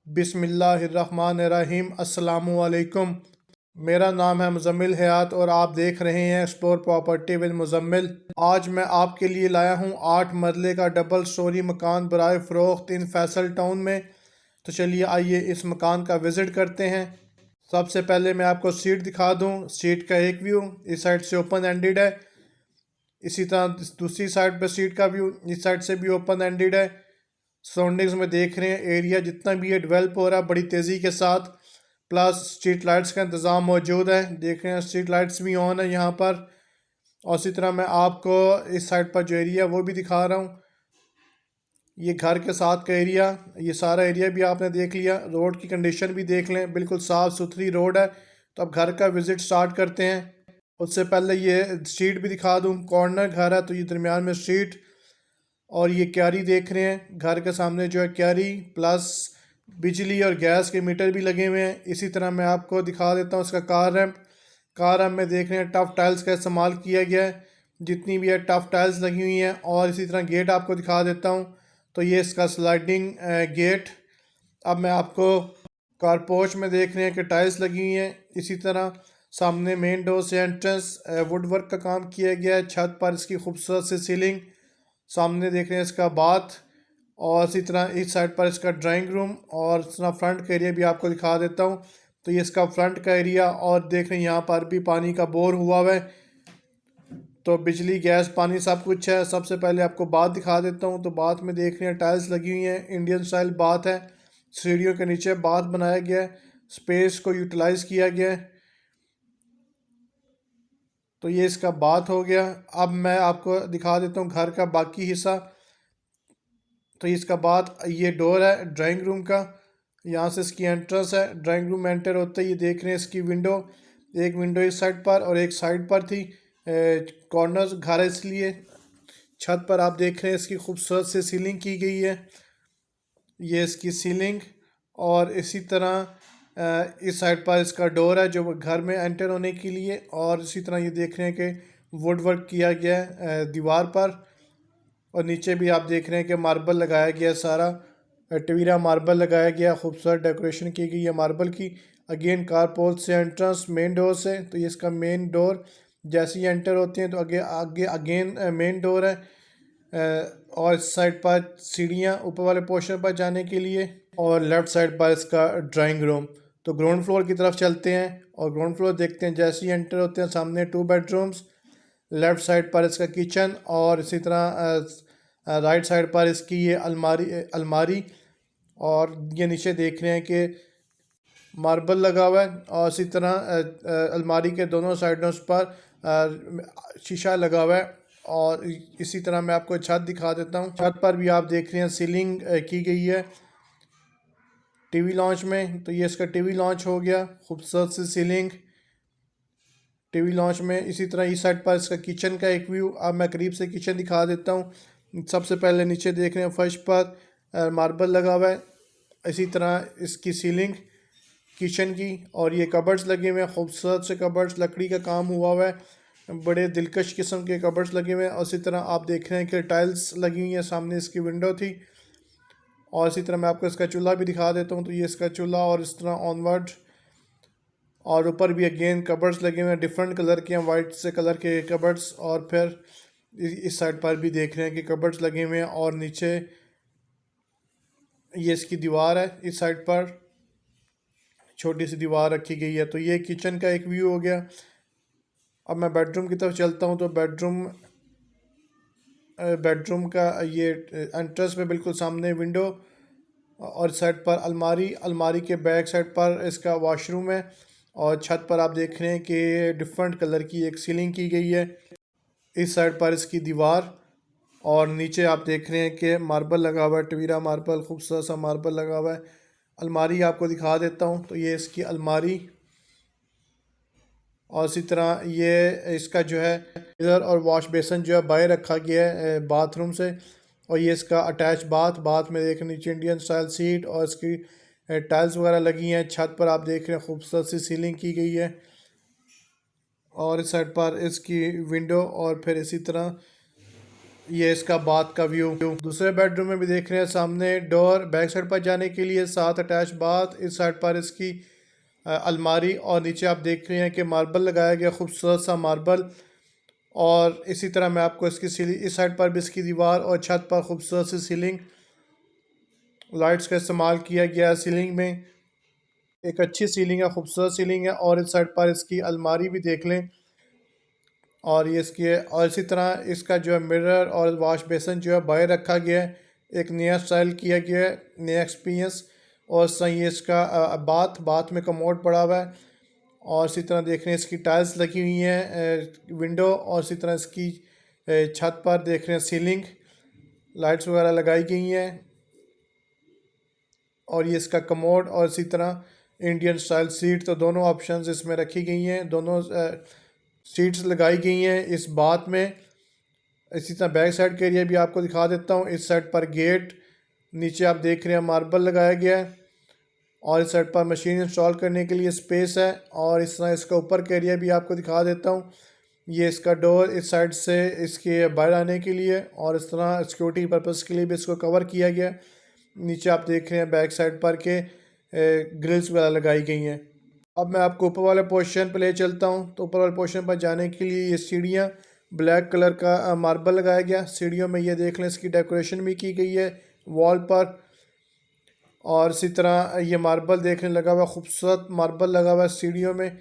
बिस्मिल्लाहिर्रहमानिर्रहीम। अस्सलामुअलैकुम। मेरा नाम है मुज़म्मिल हयात और आप देख रहे हैं एक्सप्लोर प्रॉपर्टी विद मुज़म्मिल। आज मैं आपके लिए लाया हूं 8 मरले का डबल स्टोरी मकान बराए फ़रोख्त इन फैसल टाउन में। तो चलिए आइए इस मकान का विज़िट करते हैं। सबसे पहले मैं आपको सीट दिखा दूं। सीट का एक व्यू इस साइड से ओपन एंडेड है, इसी तरह दूसरी साइड पर सीट का व्यू इस साइड से भी ओपन एंडेड है। सराउंडिंग्स में देख रहे हैं एरिया जितना भी ये डेवलप हो रहा है बड़ी तेज़ी के साथ, प्लस स्ट्रीट लाइट्स का इंतज़ाम मौजूद है। देख रहे हैं स्ट्रीट लाइट्स भी ऑन है यहाँ पर। और इसी तरह मैं आपको इस साइड पर जो एरिया वो भी दिखा रहा हूँ। ये घर के साथ का एरिया, ये सारा एरिया भी आपने देख लिया। रोड की कंडीशन भी देख लें, बिल्कुल साफ़ सुथरी रोड है। तो अब घर का विज़िट स्टार्ट करते हैं। उससे पहले ये स्ट्रीट भी दिखा दूँ। कॉर्नर घर है तो ये दरमियान में स्ट्रीट, और ये क्यारी देख रहे हैं घर के सामने जो है क्यारी, प्लस बिजली और गैस के मीटर भी लगे हुए हैं। इसी तरह मैं आपको दिखा देता हूँ इसका कार रैम्प। कार रैम्प में देख रहे हैं टफ़ टाइल्स का इस्तेमाल किया गया है, जितनी भी है टफ़ टाइल्स लगी हुई हैं। और इसी तरह गेट आपको दिखा देता हूँ। तो ये इसका स्लाइडिंग गेट। अब मैं आपको कारपोच में देख रहे हैं कि टाइल्स लगी हुई हैं। इसी तरह सामने मेन डोर से एंट्रेंस वुड वर्क का काम किया गया है। छत पर इसकी खूबसूरत सी सीलिंग। सामने देख रहे हैं इसका बाथ, और इसी तरह इस साइड पर इसका ड्राइंग रूम। और इस तरह फ्रंट का एरिया भी आपको दिखा देता हूँ। तो ये इसका फ्रंट का एरिया, और देख रहे हैं यहाँ पर भी पानी का बोर हुआ हुआ है। तो बिजली गैस पानी सब कुछ है। सबसे पहले आपको बाथ दिखा देता हूँ। तो बाथ में देख रहे हैं टाइल्स लगी हुई हैं, इंडियन स्टाइल बाथ है। सीढ़ियों के नीचे बाथ बनाया गया है, स्पेस को यूटिलाइज़ किया गया है। तो ये इसका बाथ हो गया। अब मैं आपको दिखा देता हूँ घर का बाकी हिस्सा। तो इसका बाद ये डोर है ड्राइंग रूम का, यहाँ से इसकी एंट्रेंस है। ड्राइंग रूम में एंटर होते ही ये देख रहे हैं इसकी विंडो, एक विंडो इस साइड पर और एक साइड पर थी। कॉर्नर्स घर है इसलिए। छत पर आप देख रहे हैं इसकी खूबसूरत से सीलिंग की गई है, ये इसकी सीलिंग। और इसी तरह इस साइड पर इसका डोर है जो घर में एंटर होने के लिए। और इसी तरह ये देख रहे हैं कि वुड वर्क किया गया है दीवार पर। और नीचे भी आप देख रहे हैं कि मार्बल लगाया गया सारा, टवीरा मार्बल लगाया गया, खूबसूरत डेकोरेशन की गई है मार्बल की। अगेन कारपोल से एंट्रेंस मेन डोर से। तो ये इसका मेन डोर, जैसे ही एंटर होते हैं तो आगे आगे अगेन मेन डोर है। और इस साइड पर सीढ़ियाँ ऊपर वाले पोर्शन पर जाने के लिए, और लेफ़्ट साइड पर इसका ड्राइंग रूम। तो ग्राउंड फ्लोर की तरफ चलते हैं और ग्राउंड फ्लोर देखते हैं। जैसे ही एंटर होते हैं सामने 2 बेडरूम्स, लेफ़्ट साइड पर इसका किचन, और इसी तरह राइट साइड पर इसकी ये अलमारी। और ये नीचे देख रहे हैं कि मार्बल लगा हुआ है। और इसी तरह अलमारी के दोनों साइडों पर शीशा लगा हुआ है। और इसी तरह मैं आपको छत दिखा देता हूँ। छत पर भी आप देख रहे हैं सीलिंग की गई है टीवी लॉन्च में। तो ये इसका टीवी लॉन्च हो गया, खूबसूरत सी सीलिंग टीवी लॉन्च में। इसी तरह इस साइड पर इसका किचन का एक व्यू। अब मैं करीब से किचन दिखा देता हूँ। सबसे पहले नीचे देख रहे हैं फर्श पर मार्बल लगा हुआ है। इसी तरह इसकी सीलिंग किचन की, और ये कबर्ड्स लगे हुए हैं, खूबसूरत से कबर्ड्स, लकड़ी का काम हुआ हुआ है, बड़े दिलकश किस्म के कबर्ड्स लगे हुए हैं। और इसी तरह आप देख रहे हैं कि टाइल्स लगी हुई हैं, सामने इसकी विंडो थी। और इसी तरह मैं आपको इसका चूल्हा भी दिखा देता हूँ। तो ये इसका चूल्हा, और इस तरह ऑनवर्ड। और ऊपर भी अगेन कबर्ड्स लगे हुए हैं, डिफरेंट कलर के हैं, वाइट से कलर के कबर्ड्स। और फिर इस साइड पर भी देख रहे हैं कि कबर्ड्स लगे हुए हैं। और नीचे ये इसकी दीवार है, इस साइड पर छोटी सी दीवार रखी गई है। तो ये किचन का एक व्यू हो गया। अब मैं बेडरूम की तरफ चलता हूँ। तो बेडरूम का ये एंट्रेंस में बिल्कुल सामने विंडो, और साइड पर अलमारी के बैक साइड पर इसका वॉशरूम है। और छत पर आप देख रहे हैं कि डिफरेंट कलर की एक सीलिंग की गई है, इस साइड पर इसकी दीवार। और नीचे आप देख रहे हैं कि मार्बल लगा हुआ है, टवीरा मार्बल, खूबसूरत सा मार्बल लगा हुआ है। अलमारी आपको दिखा देता हूँ। तो ये इसकी अलमारी, और इसी तरह ये इसका जो है इधर और वॉश बेसन जो है बाहर रखा गया है बाथरूम से। और ये इसका अटैच बाथ में देख नीचे इंडियन स्टाइल सीट, और इसकी टाइल्स वगैरह लगी हैं। छत पर आप देख रहे हैं खूबसूरत सी सीलिंग की गई है। और इस साइड पर इसकी विंडो, और फिर इसी तरह ये इसका बाथ का व्यू। दूसरे बेडरूम में भी देख रहे हैं सामने डोर बैक साइड पर जाने के लिए, साथ अटैच बाथ। इस साइड पर इसकी अलमारी, और नीचे आप देख रहे हैं कि मार्बल लगाया गया, खूबसूरत सा मार्बल। और इसी तरह मैं आपको इसकी सीलिंग, इस साइड पर भी इसकी दीवार और छत पर खूबसूरत सी सीलिंग, लाइट्स का इस्तेमाल किया गया है सीलिंग में। एक अच्छी सीलिंग है, खूबसूरत सीलिंग है। और इस साइड पर इसकी अलमारी भी देख लें। और ये इसकी, और इसी तरह इसका जो है मिरर और वॉश बेसन जो है बाहर रखा गया है, एक नया स्टाइल किया गया है, नया एक्सपीरियंस। और सही ये इसका बाथ में कमोड पड़ा हुआ है। और इसी तरह देख रहे हैं इसकी टाइल्स लगी हुई हैं विंडो, और इसी तरह इसकी छत पर देख रहे हैं सीलिंग, लाइट्स वगैरह लगाई गई हैं। और ये इसका कमोड, और इसी तरह इंडियन स्टाइल सीट, तो दोनों ऑप्शंस इसमें रखी गई हैं, दोनों सीट्स लगाई गई हैं इस बाथ में। इसी तरह बैक साइड के एरिया भी आपको दिखा देता हूँ। इस साइड पर गेट, नीचे आप देख रहे हैं मार्बल लगाया गया है। और इस साइड पर मशीन इंस्टॉल करने के लिए स्पेस है। और इस तरह इसका ऊपर का एरिया भी आपको दिखा देता हूँ। ये इसका डोर इस साइड से इसके बाहर आने के लिए, और इस तरह सिक्योरिटी पर्पज़ के लिए भी इसको कवर किया गया। नीचे आप देख रहे हैं बैक साइड पर के ग्रिल्स वगैरह लगाई गई हैं। अब मैं आपको ऊपर वाले पोर्शन पर ले चलता हूँ। तो ऊपर वाले पोर्शन पर जाने के लिए ये सीढ़ियाँ, ब्लैक कलर का मार्बल लगाया गया सीढ़ियों में। ये देख लें इसकी डेकोरेशन भी की गई है वॉल पर। और इसी तरह ये मार्बल देखने लगा हुआ, खूबसूरत मार्बल लगा हुआ है सीढ़ियों में।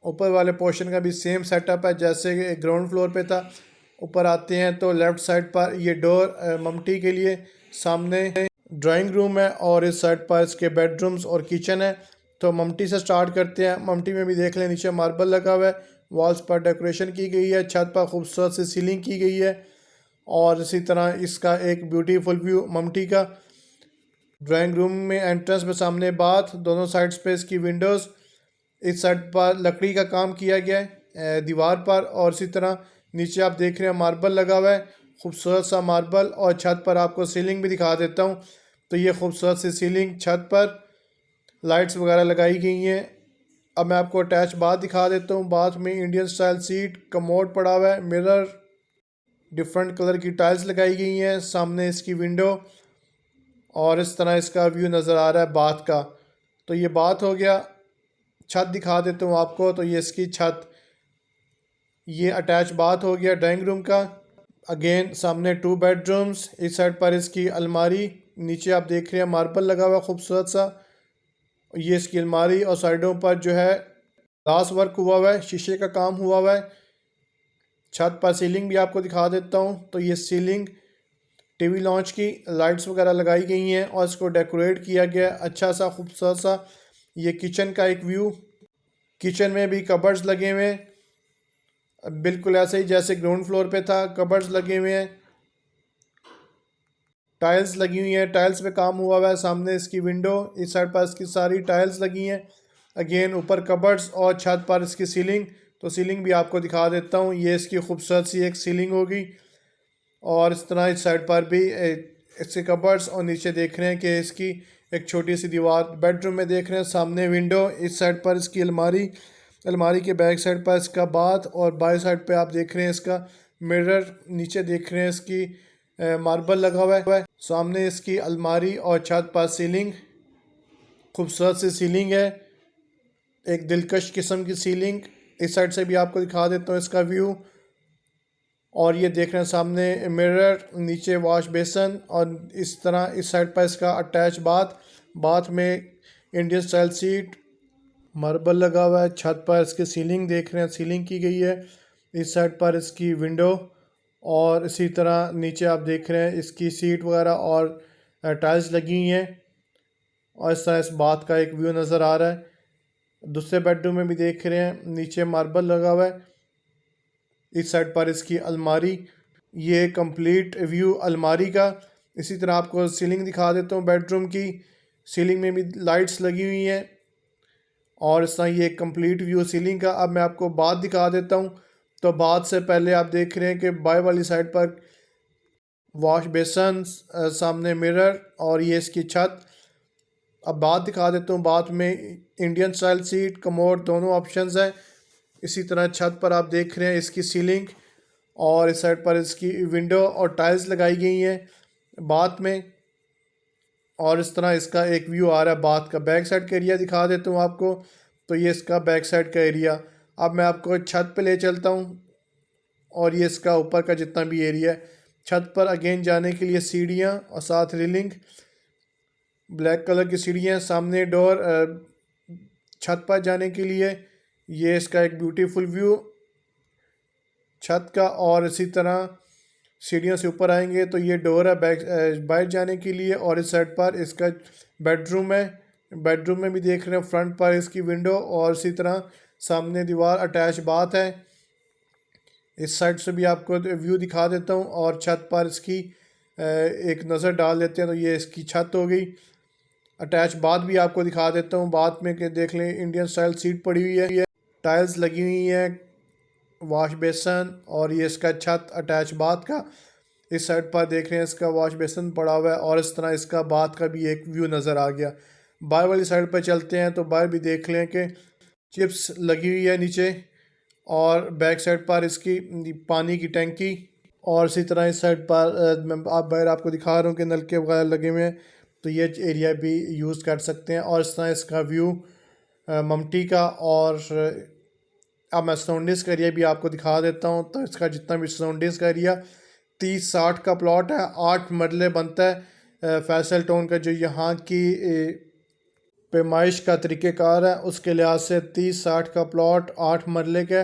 ऊपर वाले पोर्शन का भी सेम सेटअप है जैसे कि ग्राउंड फ्लोर पे था। ऊपर आते हैं तो लेफ़्ट साइड पर ये डोर मम्टी के लिए, सामने ड्राइंग रूम है, और इस साइड पर इसके बेडरूम्स और किचन है। तो मम्टी से स्टार्ट करते हैं। मम्टी में भी देख लें नीचे मार्बल लगा हुआ है, वॉल्स पर डेकोरेशन की गई है, छत पर खूबसूरत सी सीलिंग की गई है। और इसी तरह इसका एक ब्यूटीफुल व्यू मम्टी का। ड्राइंग रूम में एंट्रेंस में सामने बाथ, दोनों साइड्स पे इसकी विंडोज़। इस साइड पर लकड़ी का काम किया गया है दीवार पर। और इसी तरह नीचे आप देख रहे हैं मार्बल लगा हुआ है, खूबसूरत सा मार्बल। और छत पर आपको सीलिंग भी दिखा देता हूँ। तो ये खूबसूरत सी सीलिंग, छत पर लाइट्स वगैरह लगाई गई हैं। अब मैं आपको अटैच बाथ दिखा देता हूँ। बाथ में इंडियन स्टाइल सीट, कमोड पड़ा हुआ है, मिरर, डिफरेंट कलर की टाइल्स लगाई गई हैं, सामने इसकी विंडो। और इस तरह इसका व्यू नज़र आ रहा है बाथ का। तो ये बात हो गया। छत दिखा देता हूँ आपको। तो ये इसकी छत, ये अटैच बाथ हो गया ड्राइंग रूम का। अगेन सामने 2 बेडरूम्स, इस साइड पर इसकी अलमारी, नीचे आप देख रहे हैं मार्बल लगा हुआ खूबसूरत सा। ये इसकी अलमारी, और साइडों पर जो है ग्लास वर्क हुआ है, शीशे का काम हुआ है। छत पर सीलिंग भी आपको दिखा देता हूँ। तो ये सीलिंग टीवी लॉन्च की, लाइट्स वगैरह लगाई गई हैं, और इसको डेकोरेट किया गया अच्छा सा, खूबसूरत सा। ये किचन का एक व्यू, किचन में भी कबर्ड्स लगे हुए हैं, बिल्कुल ऐसे ही जैसे ग्राउंड फ्लोर पे था। कबर्ड्स लगे हुए हैं, टाइल्स लगी हुई हैं, टाइल्स पे काम हुआ है। सामने इसकी विंडो, इस साइड पर इसकी सारी टाइल्स लगी हैं। अगेन ऊपर कबर्ड्स, और छत पर इसकी सीलिंग। तो सीलिंग भी आपको दिखा देता हूँ। ये इसकी खूबसूरत सी एक सीलिंग होगी। और इस तरह इस साइड पर भी इसके कबर्ड्स, और नीचे देख रहे हैं कि इसकी एक छोटी सी दीवार। बेडरूम में देख रहे हैं सामने विंडो, इस साइड पर इसकी अलमारी, अलमारी के बैक साइड पर इसका बाथ, और बाएं साइड पे आप देख रहे हैं इसका मिरर। नीचे देख रहे हैं इसकी मार्बल लगा हुआ है। सामने इसकी अलमारी, और छत पर सीलिंग, खूबसूरत सी सीलिंग है, एक दिलकश किस्म की सीलिंग। इस साइड से भी आपको दिखा देता हूँ इसका व्यू। और ये देख रहे हैं सामने मिरर, नीचे वॉश बेसन, और इस तरह इस साइड पर इसका अटैच बाथ। बाथ में इंडियन स्टाइल सीट, मार्बल लगा हुआ है। छत पर इसकी सीलिंग देख रहे हैं, सीलिंग की गई है। इस साइड पर इसकी विंडो, और इसी तरह नीचे आप देख रहे हैं इसकी सीट वगैरह और टाइल्स लगी हुई हैं। और इस तरह इस बाथ का एक व्यू नज़र आ रहा है। दूसरे बेडरूम में भी देख रहे हैं, नीचे मार्बल लगा हुआ है। इस साइड पर इसकी अलमारी, ये कंप्लीट व्यू अलमारी का। इसी तरह आपको सीलिंग दिखा देता हूँ बेडरूम की। सीलिंग में भी लाइट्स लगी हुई हैं। और इस तरह ये कंप्लीट व्यू सीलिंग का। अब मैं आपको बाथ दिखा देता हूँ। तो बाथ से पहले आप देख रहे हैं कि बाएं वाली साइड पर वॉश बेसन, सामने मिरर, और ये इसकी छत। अब बाथ दिखा देता हूँ। बाथ में इंडियन स्टाइल सीट, कमोड, दोनों ऑप्शंस हैं। इसी तरह छत पर आप देख रहे हैं इसकी सीलिंग, और इस साइड पर इसकी विंडो और टाइल्स लगाई गई हैं बाथ में। और इस तरह इसका एक व्यू आ रहा है बाथ का। बैक साइड का एरिया दिखा देता हूँ आपको। तो ये इसका बैक साइड का एरिया। अब मैं आपको छत पे ले चलता हूँ और ये इसका ऊपर का जितना भी एरिया है। छत पर अगेन जाने के लिए सीढ़ियाँ और साथ रेलिंग, ब्लैक कलर की सीढ़ियाँ, सामने डोर छत पर जाने के लिए। ये इसका एक ब्यूटीफुल व्यू छत का। और इसी तरह सीढ़ियों से ऊपर आएंगे तो ये डोर है बाहर जाने के लिए। और इस साइड पर इसका बेडरूम है। बेडरूम में भी देख रहे हैं फ्रंट पर इसकी विंडो और इसी तरह सामने दीवार, अटैच बाथ है। इस साइड से भी आपको व्यू दिखा देता हूँ और छत पर इसकी एक नज़र डाल देते हैं। तो ये इसकी छत हो गई। अटैच बाथ भी आपको दिखा देता हूँ। बाथ में के देख लें इंडियन स्टाइल सीट पड़ी हुई है, टाइल्स लगी हुई है, वॉश बेसन और ये इसका छत अटैच बाथ का। इस साइड पर देख रहे हैं इसका वॉश बेसन पड़ा हुआ है और इस तरह इसका बाथ का भी एक व्यू नज़र आ गया। बाहर वाली साइड पर चलते हैं तो बाहर भी देख लें कि चिप्स लगी हुई है नीचे और बैक साइड पर इसकी पानी की टैंकी। और इसी तरह इस साइड पर मैं बाहर आपको दिखा रहा हूँ कि नलके वगैरह लगे हुए हैं। तो ये एरिया भी यूज़ कर सकते हैं। और इस तरह इसका व्यू ममटी का। और अब मैं सराउंडिंग्स का एरिया भी आपको दिखा देता हूँ। तो इसका जितना भी सराउंडिंग्स का एरिया 30-60 का प्लॉट है, 8 मरले बनता है। फैसल टाउन का जो यहाँ की पैमाइश का तरीक़ेकार है उसके लिहाज से 30-60 का प्लॉट 8 मरले का,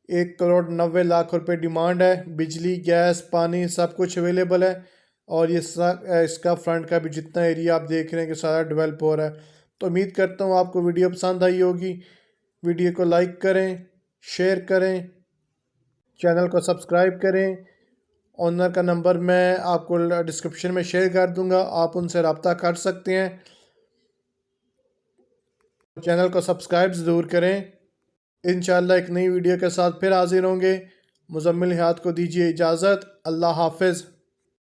1,90,00,000 रुपये डिमांड है। बिजली, गैस, पानी सब कुछ अवेलेबल है। और ये इसका फ्रंट का भी जितना एरिया आप देख रहे हैं कि सारा डेवलप हो रहा है। तो उम्मीद करता हूँ आपको वीडियो पसंद आई होगी। वीडियो को लाइक करें, शेयर करें, चैनल को सब्सक्राइब करें। ओनर का नंबर मैं आपको डिस्क्रिप्शन में शेयर कर दूंगा, आप उनसे रब्ता कर सकते हैं। चैनल को सब्सक्राइब ज़रूर करें। इंशाअल्लाह एक नई वीडियो के साथ फिर हाजिर होंगे। मुज़म्मिल हयात को दीजिए इजाज़त। अल्लाह हाफ़िज़।